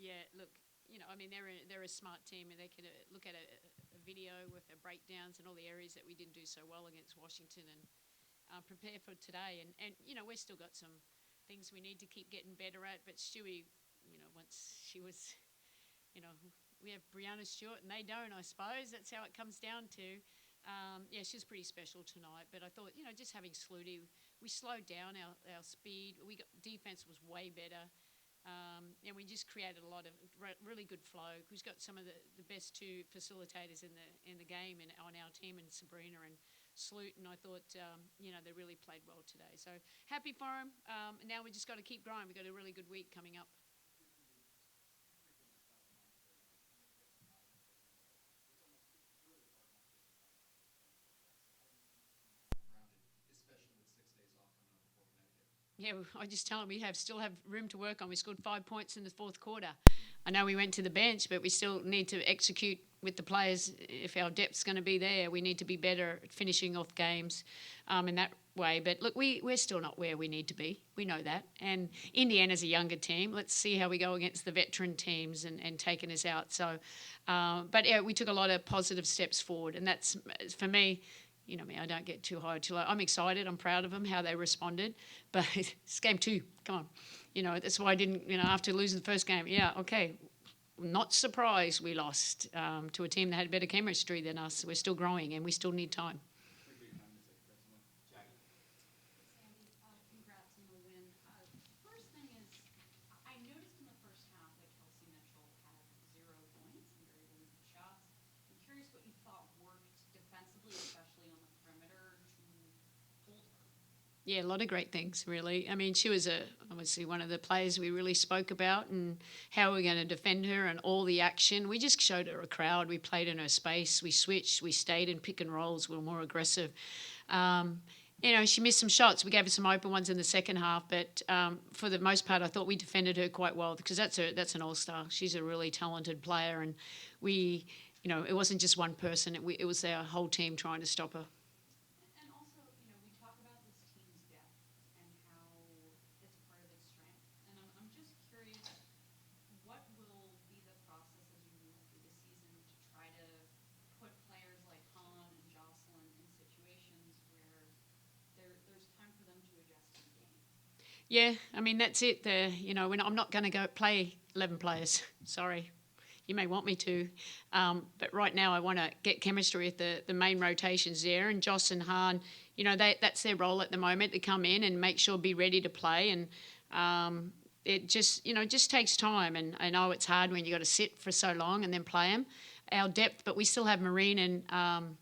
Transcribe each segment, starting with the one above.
Yeah, look, I mean, they're a smart team, and they can look at a video with the breakdowns and all the areas that we didn't do so well against Washington, and prepare for today. And we've still got some things we need to keep getting better at. But Stewie, once she was, you know, we have Breanna Stewart, and they don't. I suppose that's how it comes down to. Yeah, she's pretty special tonight. But I thought, just having Sluty, we slowed down our speed. We got defense was way better. And we just created a lot of really good flow. We've got some of the best two facilitators in the game and on our team, and Sabrina and Sloot. And I thought, they really played well today. So happy for them. And now we just got to keep growing. We've got a really good week coming up. Yeah, I just tell them we still have room to work on. We scored 5 points in the fourth quarter. I know we went to the bench, but we still need to execute with the players. If our depth's going to be there, we need to be better at finishing off games in that way. But look, we're still not where we need to be. We know that. And Indiana's a younger team. Let's see how we go against the veteran teams and taking us out. So, but yeah, we took a lot of positive steps forward, and that's for me. Me, I don't get too high or too low. I'm excited. I'm proud of them, how they responded. But it's game 2. Come on. That's why I didn't, after losing the first game, yeah, okay. Not surprised we lost to a team that had better chemistry than us. We're still growing, and we still need time. Sandy, congrats on the win. First thing is, I noticed in the first half that Kelsey Mitchell had 0 points and very limited shots. I'm curious what you thought worked defensively, especially on the perimeter, to hold her. Yeah, a lot of great things, really. I mean, she was obviously one of the players we really spoke about, and how we're going to defend her and all the action. We just showed her a crowd. We played in her space. We switched. We stayed in pick and rolls. We were more aggressive. She missed some shots. We gave her some open ones in the second half, but for the most part, I thought we defended her quite well, because that's an all-star. She's a really talented player, and it wasn't just one person. It was our whole team trying to stop her. And also, we talk about this team's depth and how it's part of its strength. And I'm just curious, what will be the process as you move through the season to try to put players like Han and Jocelyn in situations where there's time for them to adjust to the game? Yeah, I mean, that's it. I'm not going to go play 11 players. Sorry. You may want me to. But right now I want to get chemistry with the main rotations there. And Joss and Han, that's their role at the moment, to come in and make sure, be ready to play. And it just takes time. And I know it's hard when you got to sit for so long and then play them. Our depth, but we still have Marine and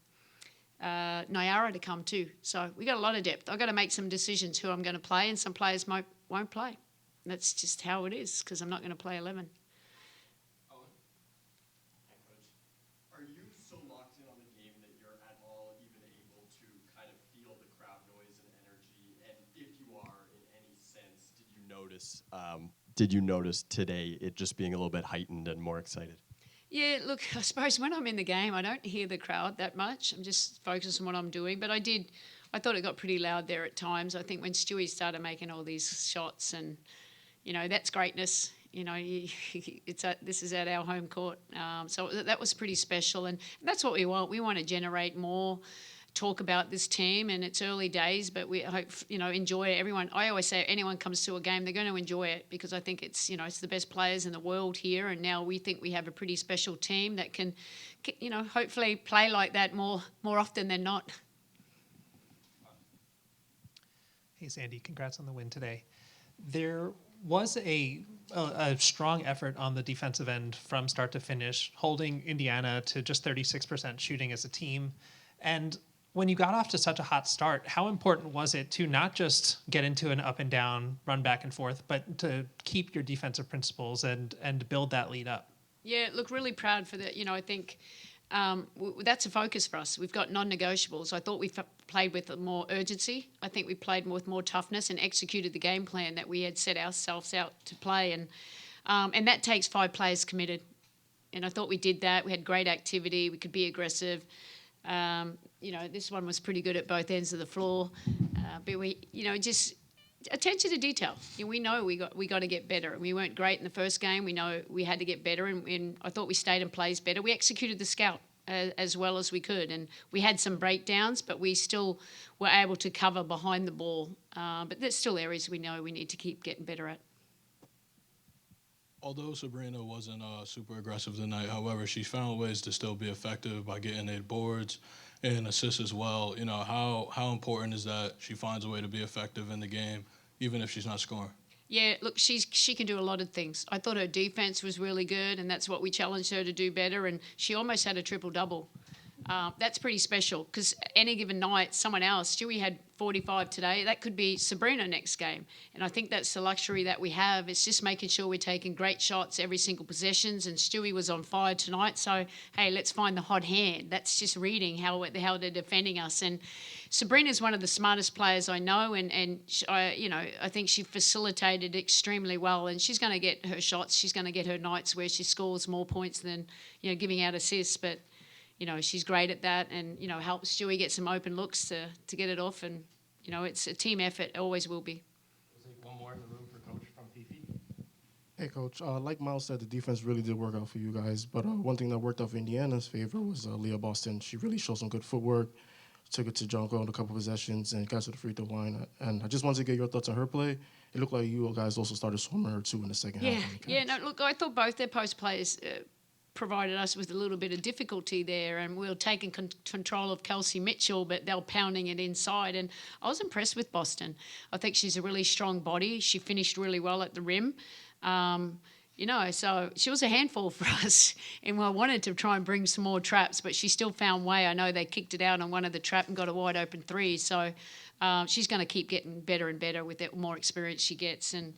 Nyara to come too. So we got a lot of depth. I've got to make some decisions who I'm going to play, and some players won't play. That's just how it is, because I'm not going to play 11. Head coach, are you so locked in on the game that you're at all even able to kind of feel the crowd noise and energy? And if you are, in any sense, did you notice today it just being a little bit heightened and more excited? Yeah, look, I suppose when I'm in the game, I don't hear the crowd that much. I'm just focused on what I'm doing. But I thought it got pretty loud there at times. I think when Stewie started making all these shots, and, that's greatness. This is at our home court. So that was pretty special. And that's what we want. We want to generate more talk about this team, and it's early days, but we hope, enjoy everyone. I always say anyone comes to a game, they're going to enjoy it, because I think it's, it's the best players in the world here, and now we think we have a pretty special team that can, hopefully play like that more often than not. Hey, Sandy, congrats on the win today. There was a strong effort on the defensive end from start to finish, holding Indiana to just 36% shooting as a team. And when you got off to such a hot start, how important was it to not just get into an up and down, run back and forth, but to keep your defensive principles and build that lead up? Yeah, look, really proud for that. I think that's a focus for us. We've got non-negotiables. I thought we played with more urgency. I think we played with more toughness and executed the game plan that we had set ourselves out to play. And that takes 5 players committed. And I thought we did that. We had great activity. We could be aggressive. This one was pretty good at both ends of the floor. But we, attention to detail. We know we got to get better. We weren't great in the first game. We know we had to get better, and I thought we stayed in plays better. We executed the scout as well as we could, and we had some breakdowns, but we still were able to cover behind the ball. But there's still areas we know we need to keep getting better at. Although Sabrina wasn't super aggressive tonight, however, she found ways to still be effective by getting 8 boards and assists as well. You know, how important is that she finds a way to be effective in the game, even if she's not scoring? Yeah, look, she can do a lot of things. I thought her defense was really good, and that's what we challenged her to do better, and she almost had a triple-double. That's pretty special because any given night, someone else, Stewie had 45 today, that could be Sabrina next game. And I think that's the luxury that we have. It's just making sure we're taking great shots every single possessions, and Stewie was on fire tonight. So, hey, let's find the hot hand. That's just reading how they're defending us. And Sabrina's one of the smartest players I know, and I think she facilitated extremely well, and she's going to get her shots. She's going to get her nights where she scores more points than, giving out assists, but she's great at that, and, helps Stewie get some open looks to get it off. And, it's a team effort. It always will be. We'll take one more in the room for Coach from Fifi. Hey, Coach. Like Miles said, the defense really did work out for you guys. But one thing that worked out for Indiana's favor was Leah Boston. She really showed some good footwork, took it to Jonko on a couple possessions, and got to the free throw line. And I just wanted to get your thoughts on her play. It looked like you guys also started swarming her, too, in the second half. Yeah, no, look, I thought both their post players provided us with a little bit of difficulty there, and we were taking control of Kelsey Mitchell, but they were pounding it inside, and I was impressed with Boston. I think she's a really strong body. She finished really well at the rim. So she was a handful for us, and I wanted to try and bring some more traps, but she still found way. I know they kicked it out on one of the trap and got a wide open 3, so she's going to keep getting better and better with the more experience she gets. And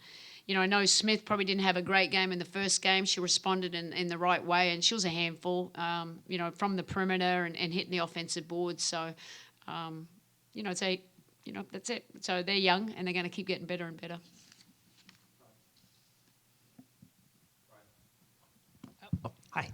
I know Smith probably didn't have a great game in the first game. She responded in the right way, and she was a handful, from the perimeter and hitting the offensive board. So, that's it. So they're young, and they're going to keep getting better and better. Hi.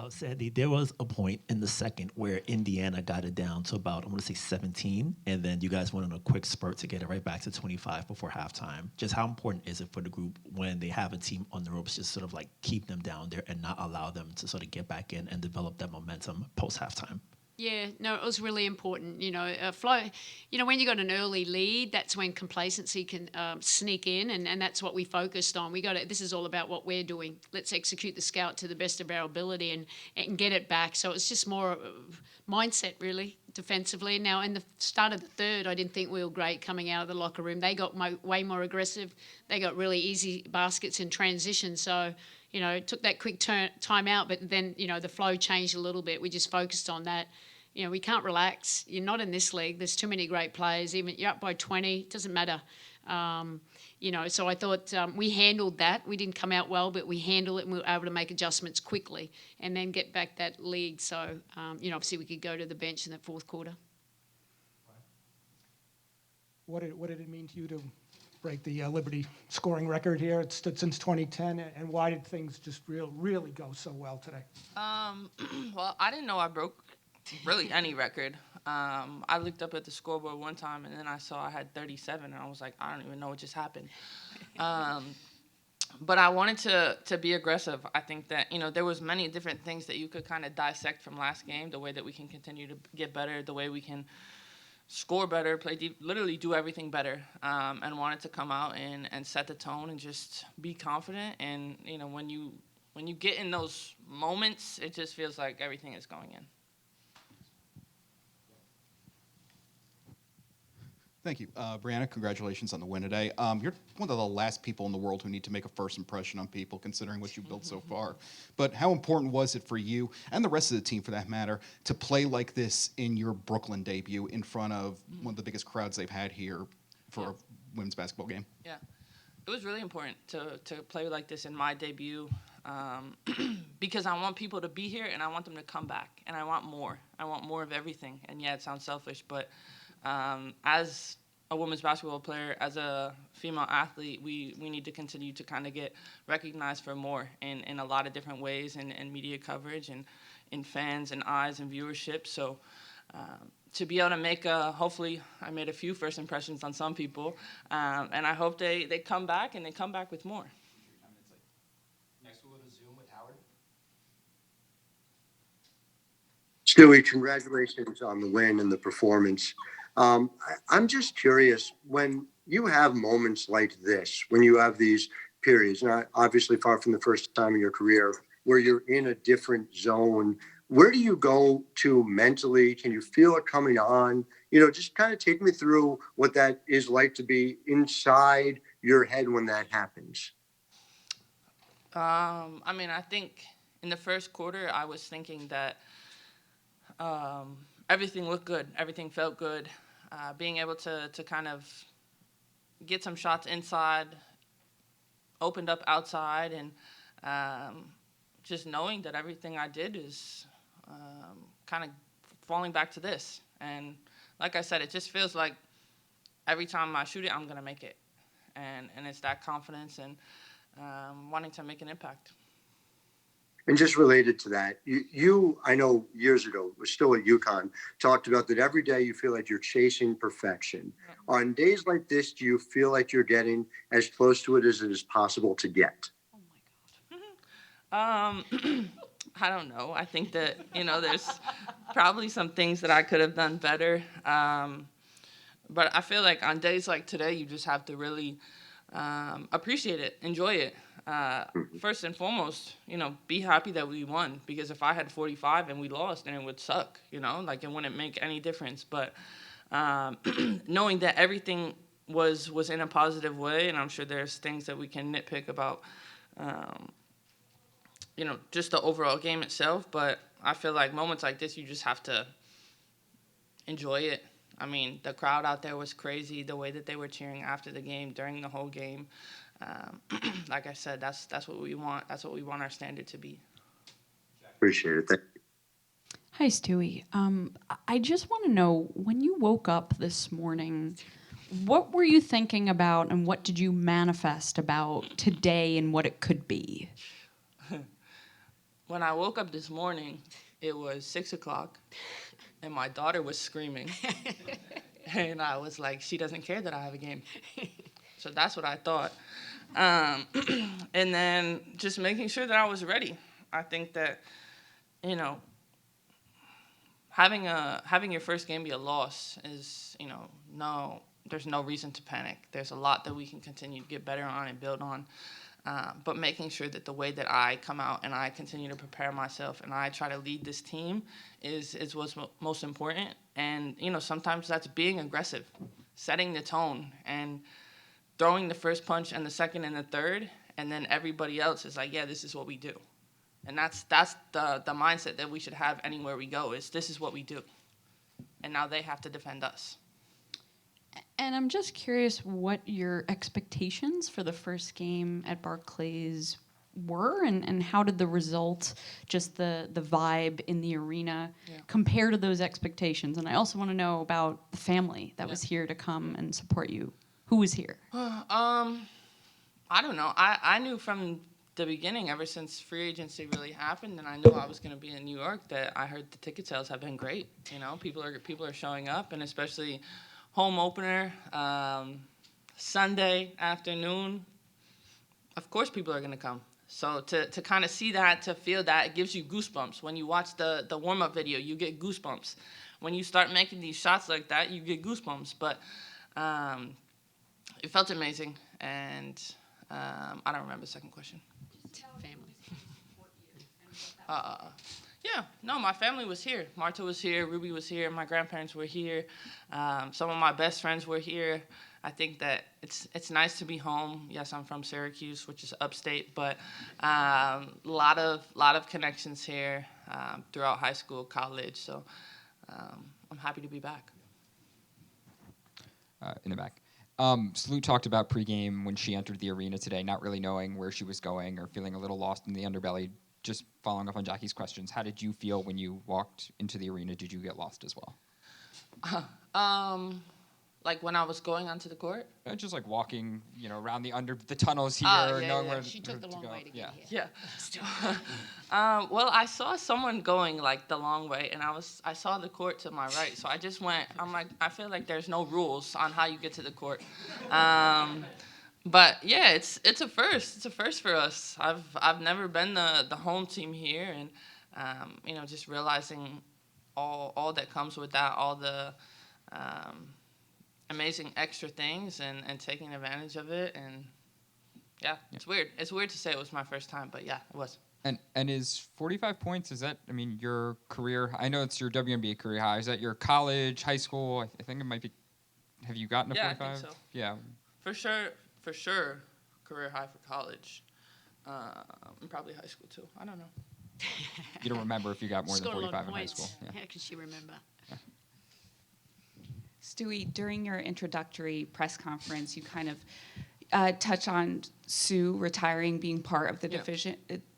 Sandy, there was a point in the second where Indiana got it down to about, I want to say 17, and then you guys went on a quick spurt to get it right back to 25 before halftime. Just how important is it for the group when they have a team on the ropes, just sort of like keep them down there and not allow them to sort of get back in and develop that momentum post-halftime? Yeah, no, it was really important. Flow. When you got an early lead, that's when complacency can sneak in, and that's what we focused on. This is all about what we're doing. Let's execute the scout to the best of our ability and get it back. So it's just more mindset, really, defensively. Now, in the start of the third, I didn't think we were great coming out of the locker room. They got way more aggressive. They got really easy baskets in transition. So, took that quick time out, but then, the flow changed a little bit. We just focused on that. We can't relax. You're not in this league. There's too many great players. Even you're up by 20, it doesn't matter. So I thought we handled that. We didn't come out well, but we handled it, and we were able to make adjustments quickly and then get back that lead. So, obviously we could go to the bench in that fourth quarter. What did it mean to you to break the Liberty scoring record here? It's stood since 2010, and why did things just really go so well today? Well, I didn't know I broke really any record. I looked up at the scoreboard one time, and then I saw I had 37, and I was like, I don't even know what just happened. But I wanted to be aggressive. I think that, there was many different things that you could kind of dissect from last game, the way that we can continue to get better, the way we can score better, play deep, literally do everything better, and wanted to come out and set the tone and just be confident. And, when you get in those moments, it just feels like everything is going in. Thank you. Breanna, congratulations on the win today. You're one of the last people in the world who need to make a first impression on people, considering what you've built so far. But how important was it for you, and the rest of the team for that matter, to play like this in your Brooklyn debut in front of one of the biggest crowds they've had here for a women's basketball game? Yeah. It was really important to play like this in my debut because I want people to be here, and I want them to come back, and I want more. I want more of everything. And, yeah, it sounds selfish, but as a women's basketball player, as a female athlete, we need to continue to kind of get recognized for more in a lot of different ways, and media coverage and in fans and eyes and viewership. So to be able to make hopefully I made a few first impressions on some people, and I hope they come back and they come back with more. Next we'll go to Zoom with Howard. Stewie, congratulations on the win and the performance. I'm just curious, when you have moments like this, when you have these periods, not obviously far from the first time in your career, where you're in a different zone, where do you go to mentally? Can you feel it coming on? Just kind of take me through what that is like to be inside your head when that happens. I mean, I think in the first quarter, I was thinking that everything looked good. Everything felt good. Being able to kind of get some shots inside, opened up outside, and just knowing that everything I did is kind of falling back to this. And like I said, it just feels like every time I shoot it, I'm going to make it. And it's that confidence and wanting to make an impact. And just related to that, you I know years ago, was still at UConn, talked about that every day you feel like you're chasing perfection. On days like this, do you feel like you're getting as close to it as it is possible to get? Oh, my God. I don't know. I think that, there's probably some things that I could have done better. But I feel like on days like today, you just have to really appreciate it, enjoy it. First and foremost, be happy that we won, because if I had 45 and we lost, then it would suck, it wouldn't make any difference. But knowing that everything was in a positive way, and I'm sure there's things that we can nitpick about, just the overall game itself, but I feel like moments like this, you just have to enjoy it. I mean, the crowd out there was crazy, the way that they were cheering after the game, during the whole game. Like I said, that's what we want. That's what we want our standard to be. Appreciate it. Thank you. Hi, Stewie. I just want to know, when you woke up this morning, what were you thinking about, and what did you manifest about today and what it could be? When I woke up this morning, it was 6 o'clock, and my daughter was screaming. And I was like, she doesn't care that I have a game. So that's what I thought. And then just making sure that I was ready. I think that, having your first game be a loss is, there's no reason to panic. There's a lot that we can continue to get better on and build on. But making sure that the way that I come out and I continue to prepare myself and I try to lead this team is what's most important. And, sometimes that's being aggressive, setting the tone, and throwing the first punch and the second and the third, and then everybody else is like, yeah, this is what we do. And that's the mindset that we should have anywhere we go, is this is what we do. And now they have to defend us. And I'm just curious what your expectations for the first game at Barclays were, and how did the result, just the vibe in the arena, compare to those expectations? And I also want to know about the family that was here to come and support you. Who was here? I don't know. I knew from the beginning, ever since free agency really happened, and I knew I was going to be in New York, that I heard the ticket sales have been great. People are showing up, and especially home opener, Sunday afternoon. Of course, people are going to come. So to kind of see that, to feel that, it gives you goosebumps. When you watch the warm-up video, you get goosebumps. When you start making these shots like that, you get goosebumps. But it felt amazing, and I don't remember the second question. Family. Yeah, no, my family was here. Marta was here, Ruby was here, my grandparents were here, some of my best friends were here. I think that it's nice to be home. Yes, I'm from Syracuse, which is upstate, but lot of connections here throughout high school, college. So I'm happy to be back. In the back. Salute talked about pregame when she entered the arena today, not really knowing where she was going or feeling a little lost in the underbelly. Just following up on Jackie's questions, how did you feel when you walked into the arena? Did you get lost as well? Like when I was going onto the court? Just like walking, around the tunnels here, knowing where She took the long go. way to get here. Yeah. Well, I saw someone going like the long way, and I saw the court to my right, so I just went. I'm like, I feel like there's no rules on how you get to the court. But yeah, it's a first. It's a first for us. I've never been the home team here, and just realizing all that comes with that, all the amazing extra things, and taking advantage of it. And yeah, it's weird. It's weird to say it was my first time, but yeah, it was. And is 45 points, is that, your career, I know it's your WNBA career high, is that your college, high school? I think it might be, have you gotten a 45? Yeah, I think so. Yeah. For sure, career high for college. And probably high school too. I don't know. You don't remember if you got more than Scored a lot 45 of in high points. school? How can she remember? Stewie, during your introductory press conference, you kind of touch on Sue retiring being part of the division,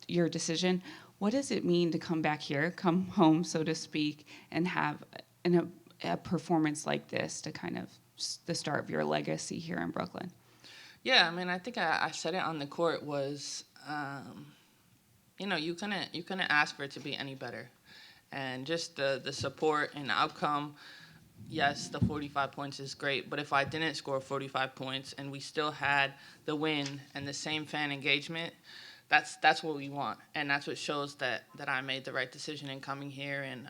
your decision. What does it mean to come back here, come home, so to speak, and have a performance like this to kind of the start of your legacy here in Brooklyn? Yeah, I think I said it on the court was, you couldn't ask for it to be any better, and just the support and outcome. Yes, the 45 points is great, but if I didn't score 45 points and we still had the win and the same fan engagement, that's what we want, and that's what shows that I made the right decision in coming here. And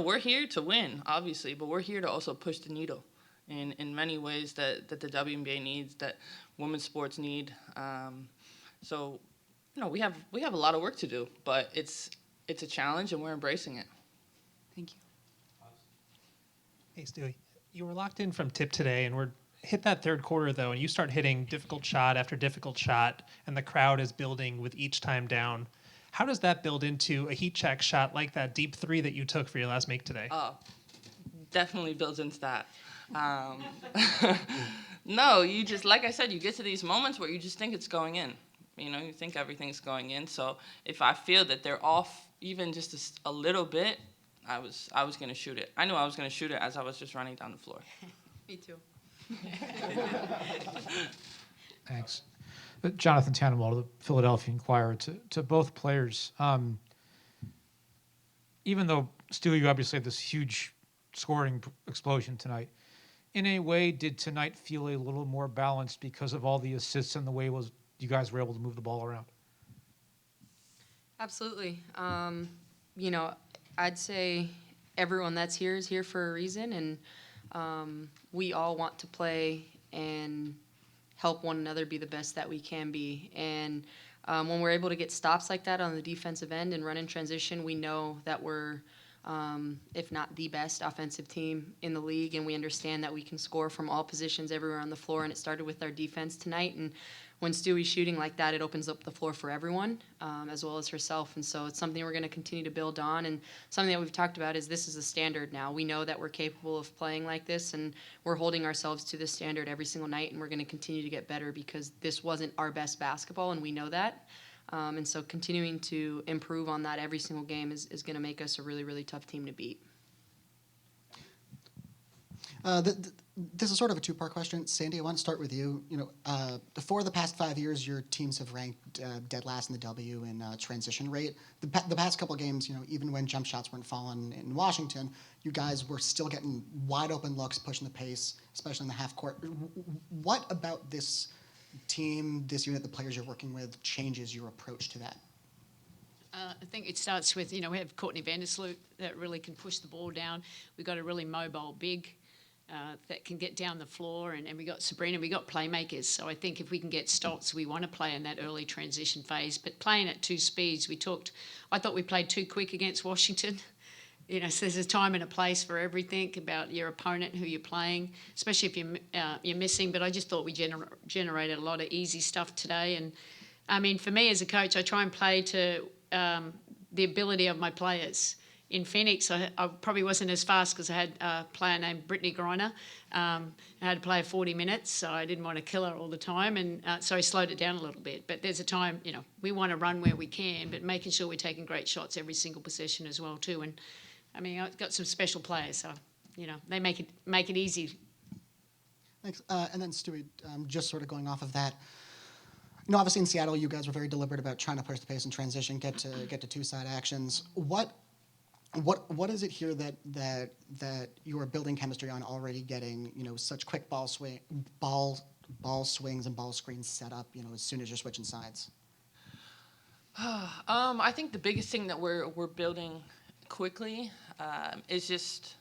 we're here to win, obviously, but we're here to also push the needle in many ways that the WNBA needs, that women's sports need. So we have a lot of work to do, but it's a challenge and we're embracing it. Thank you. Hey, Stewie, you were locked in from tip today, and we're hit that third quarter, though, and you start hitting difficult shot after difficult shot, and the crowd is building with each time down. How does that build into a heat check shot like that deep three that you took for your last make today? Definitely builds into that. No, you just, like I said, you get to these moments where you just think it's going in. You think everything's going in. So if I feel that they're off even just a little bit, I was going to shoot it. I knew I was going to shoot it as I was just running down the floor. Me too. Thanks. Jonathan Tannenwald of the Philadelphia Inquirer. To both players, even though, Stu, you obviously had this huge scoring explosion tonight, in a way, did tonight feel a little more balanced because of all the assists and the way you guys were able to move the ball around? Absolutely. I'd say everyone that's here is here for a reason, and we all want to play and help one another be the best that we can be. And when we're able to get stops like that on the defensive end and run in transition, we know that we're, if not the best offensive team in the league, and we understand that we can score from all positions everywhere on the floor, and it started with our defense tonight. And when Stewie's shooting like that, it opens up the floor for everyone, as well as herself. And so it's something we're going to continue to build on. And something that we've talked about is this is a standard now. We know that we're capable of playing like this, and we're holding ourselves to this standard every single night, and we're going to continue to get better because this wasn't our best basketball, and we know that. And so continuing to improve on that every single game is going to make us a really, really tough team to beat. This is sort of a two-part question. Sandy, I want to start with you. For the past 5 years, your teams have ranked dead last in the W in transition rate. The past couple of games, even when jump shots weren't falling in Washington, you guys were still getting wide open looks, pushing the pace, especially in the half court. What about this team, this unit, the players you're working with, changes your approach to that? I think it starts with, we have Courtney Vandersloot that really can push the ball down. We've got a really mobile big that can get down the floor, and we got Sabrina, we got playmakers. So I think if we can get Stoltz, we want to play in that early transition phase. But playing at two speeds, I thought we played too quick against Washington. So there's a time and a place for everything about your opponent, who you're playing, especially if you're missing. But I just thought we generated a lot of easy stuff today. And for me as a coach, I try and play to the ability of my players. In Phoenix, I probably wasn't as fast because I had a player named Breanna. I had to play 40 minutes, so I didn't want to kill her all the time, and so I slowed it down a little bit. But there's a time, we want to run where we can, but making sure we're taking great shots every single possession as well too. And I've got some special players, so they make it easy Thanks. And then Stewie, just sort of going off of that. Obviously in Seattle, you guys were very deliberate about trying to push the pace and transition, get to two-side actions. What is it here that you are building chemistry on, already getting such quick ball swings and ball screens set up as soon as you're switching sides? I think the biggest thing that we're building quickly is just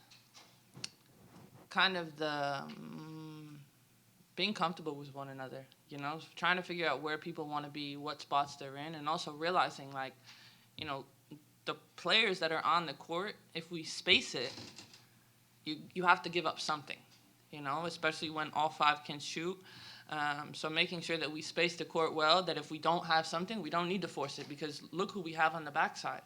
kind of the being comfortable with one another, trying to figure out where people want to be, what spots they're in, and also realizing, the players that are on the court, if we space it, you have to give up something, especially when all five can shoot. So making sure that we space the court well, that if we don't have something, we don't need to force it, because look who we have on the backside.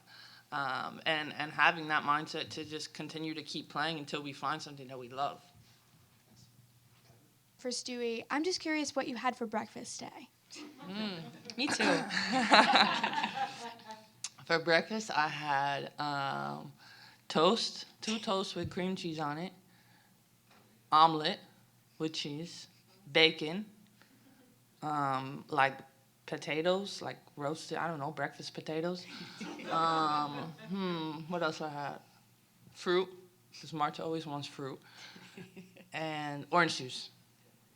And having that mindset to just continue to keep playing until we find something that we love. For Stewie, I'm just curious what you had for breakfast today. Me too. For breakfast, I had toast, 2 toasts with cream cheese on it, omelet with cheese, bacon, like potatoes, like roasted, I don't know, breakfast potatoes. What else I had? Fruit, because Marta always wants fruit, and orange juice.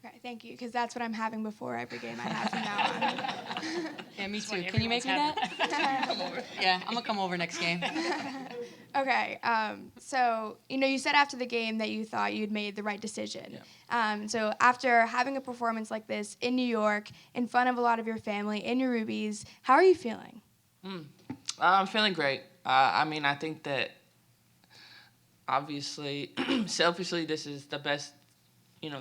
Okay, thank you, because that's what I'm having before every game I have from now on. Yeah, me too. Can you make me that? Come over. Yeah, I'm gonna come over next game. Okay, so you said after the game that you thought you'd made the right decision. Yeah. So after having a performance like this in New York, in front of a lot of your family, in your Rubies, how are you feeling? I'm feeling great. I think that obviously, selfishly, this is the best,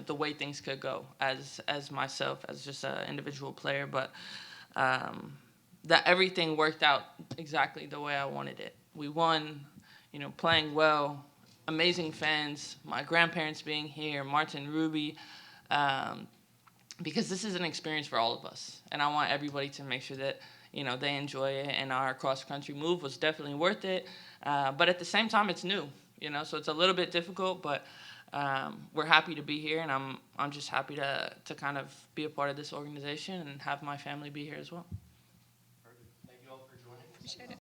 the way things could go as myself, as just an individual player, but that everything worked out exactly the way I wanted it. We won, playing well, amazing fans, my grandparents being here, Martin, Ruby, because this is an experience for all of us, and I want everybody to make sure that they enjoy it, and our cross-country move was definitely worth it, but at the same time, it's new, so it's a little bit difficult, but we're happy to be here, and I'm just happy to kind of be a part of this organization and have my family be here as well. Perfect. Thank you all for joining us. Appreciate it.